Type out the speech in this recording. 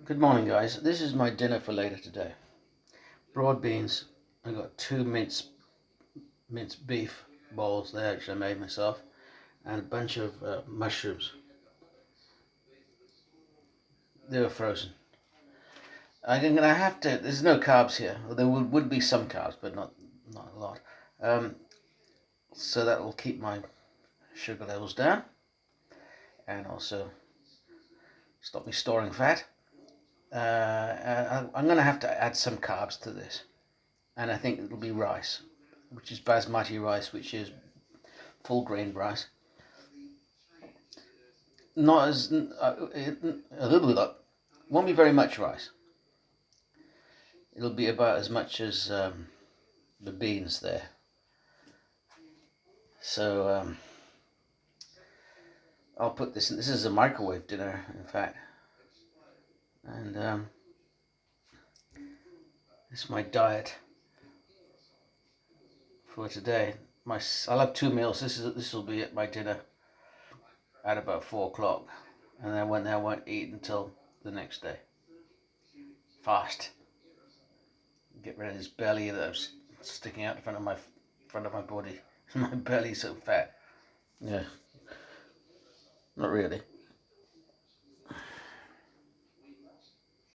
Good morning, guys. This is my dinner for later today. Broad beans. I got two minced beef balls there, which I made myself, and a bunch of mushrooms. They were frozen. I'm gonna have to. There's no carbs here. Well, there would be some carbs, but not a lot. So that will keep my sugar levels down, and also stop me storing fat. I'm gonna have to add some carbs to this, and I think it'll be rice, which is basmati rice, which is full grain rice. Not as a little bit. Won't be very much rice. It'll be about as much as the beans there. So I'll put this in. This is a microwave dinner, in fact, and this is my diet for today. I'll have two meals. This will be at my dinner at about 4 o'clock, and then I won't eat until the next day. Fast. Get rid of this belly that's sticking out in front of my body. My belly's so fat. Yeah. Not really.